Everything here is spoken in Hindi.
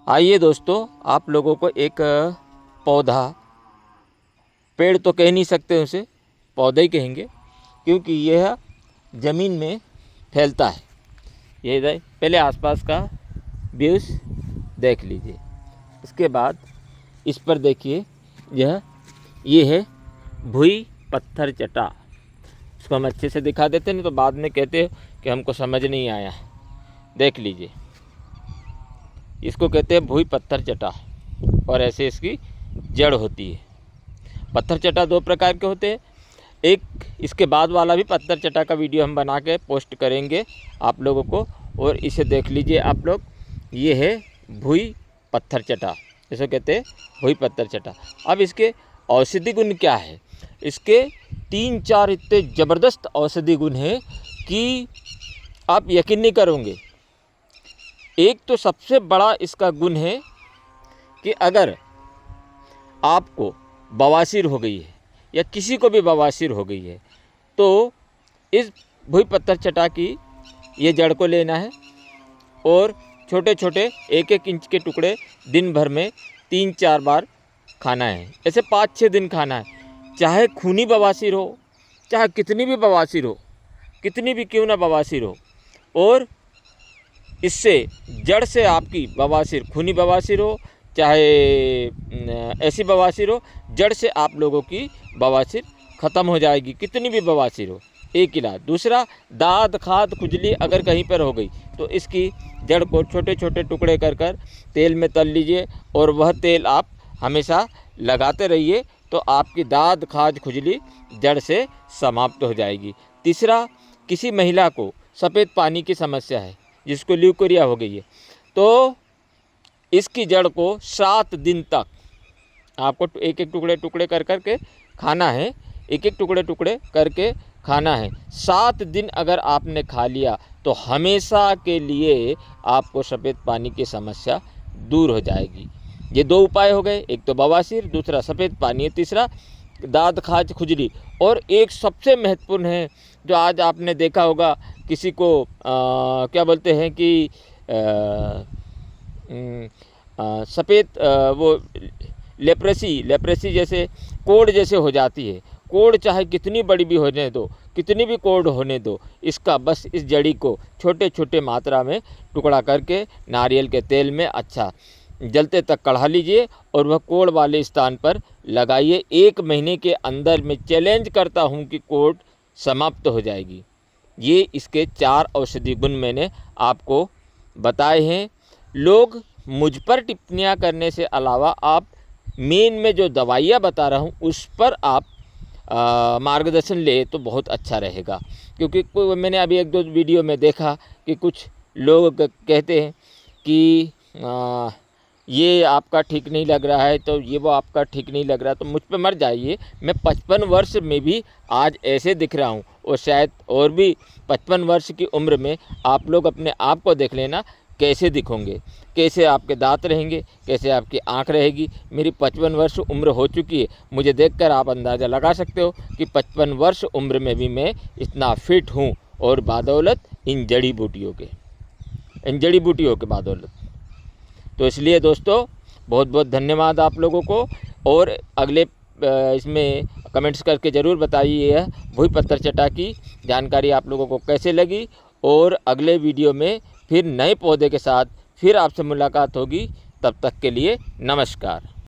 आइए दोस्तों, आप लोगों को एक पौधा, पेड़ तो कह नहीं सकते उसे, पौधा ही कहेंगे, क्योंकि यह ज़मीन में फैलता है। ये पहले आसपास का व्यूज़ देख लीजिए, इसके बाद इस पर देखिए, ये है भुई पत्थर चटा। इसको हम अच्छे से दिखा देते, नहीं तो बाद में कहते हो कि हमको समझ नहीं आया। देख लीजिए, इसको कहते हैं भुई पत्थर चटा, और ऐसे इसकी जड़ होती है। पत्थर चटा दो प्रकार के होते हैं, एक इसके बाद वाला भी पत्थर चटा का वीडियो हम बना के पोस्ट करेंगे आप लोगों को, और इसे देख लीजिए आप लोग। ये है भुई पत्थर चटा, इसे कहते हैं भुई पत्थर चटा। अब इसके औषधि गुण क्या है? इसके 3-4 इतने ज़बरदस्त औषधि गुण हैं कि आप यकीन नहीं करोगे। एक तो सबसे बड़ा इसका गुण है कि अगर आपको बवासीर हो गई है या किसी को भी बवासीर हो गई है, तो इस भुई पत्थर चटा की ये जड़ को लेना है और छोटे छोटे 1-1 इंच के टुकड़े दिन भर में 3-4 बार खाना है। ऐसे 5-6 दिन खाना है। चाहे खूनी बवासीर हो, चाहे कितनी भी बवासीर हो, कितनी भी क्यों ना बवासीर हो, और इससे जड़ से आपकी बवासीर, खूनी बवासीर हो चाहे ऐसी बवासीर हो, जड़ से आप लोगों की बवासीर ख़त्म हो जाएगी, कितनी भी बवासीर हो। एक इलाज। दूसरा, दाद खाद खुजली अगर कहीं पर हो गई तो इसकी जड़ को छोटे छोटे टुकड़े कर तेल में तल लीजिए, और वह तेल आप हमेशा लगाते रहिए, तो आपकी दाद खाद खुजली जड़ से समाप्त हो जाएगी। तीसरा, किसी महिला को सफ़ेद पानी की समस्या है, जिसको ल्यूकोरिया हो गई है, तो इसकी जड़ को 7 दिन तक आपको 1-1 टुकड़े कर के खाना है, 1-1 टुकड़े करके खाना है। 7 दिन अगर आपने खा लिया तो हमेशा के लिए आपको सफ़ेद पानी की समस्या दूर हो जाएगी। ये 2 उपाय हो गए, एक तो बवासीर, दूसरा सफ़ेद पानी, तीसरा दाद खाज खुजली। और एक सबसे महत्वपूर्ण है, जो आज आपने देखा होगा, किसी को क्या बोलते हैं कि सफ़ेद वो लेप्रेसी जैसे कोढ़ जैसे हो जाती है। कोढ़ चाहे कितनी बड़ी भी होने दो, कितनी भी कोढ़ होने दो, इसका बस इस जड़ी को छोटे छोटे मात्रा में टुकड़ा करके नारियल के तेल में अच्छा जलते तक कढ़ा लीजिए, और वह कोढ़ वाले स्थान पर लगाइए। 1 महीने के अंदर में चैलेंज करता हूँ कि कोढ़ समाप्त हो जाएगी। ये इसके 4 औषधि गुण मैंने आपको बताए हैं। लोग मुझ पर टिप्पणियाँ करने से अलावा आप मेन में जो दवाइयाँ बता रहा हूँ उस पर आप मार्गदर्शन ले तो बहुत अच्छा रहेगा। क्योंकि मैंने अभी 1-2 वीडियो में देखा कि कुछ लोग कहते हैं कि ये आपका ठीक नहीं लग रहा है, तो ये वो आपका ठीक नहीं लग रहा, तो मुझ पे मर जाइए। मैं 55 वर्ष में भी आज ऐसे दिख रहा हूँ, और शायद और भी 55 वर्ष की उम्र में आप लोग अपने आप को देख लेना कैसे दिखोगे, कैसे आपके दांत रहेंगे, कैसे आपकी आंख रहेगी। मेरी 55 वर्ष उम्र हो चुकी है, मुझे देखकर आप अंदाज़ा लगा सकते हो कि 55 वर्ष उम्र में भी मैं इतना फिट हूँ, और बदौलत इन जड़ी बूटियों के बदौलत। तो इसलिए दोस्तों, बहुत बहुत धन्यवाद आप लोगों को, और अगले इसमें कमेंट्स करके ज़रूर बताइए यह भुई पत्थर चटा की जानकारी आप लोगों को कैसे लगी। और अगले वीडियो में फिर नए पौधे के साथ फिर आपसे मुलाकात होगी। तब तक के लिए नमस्कार।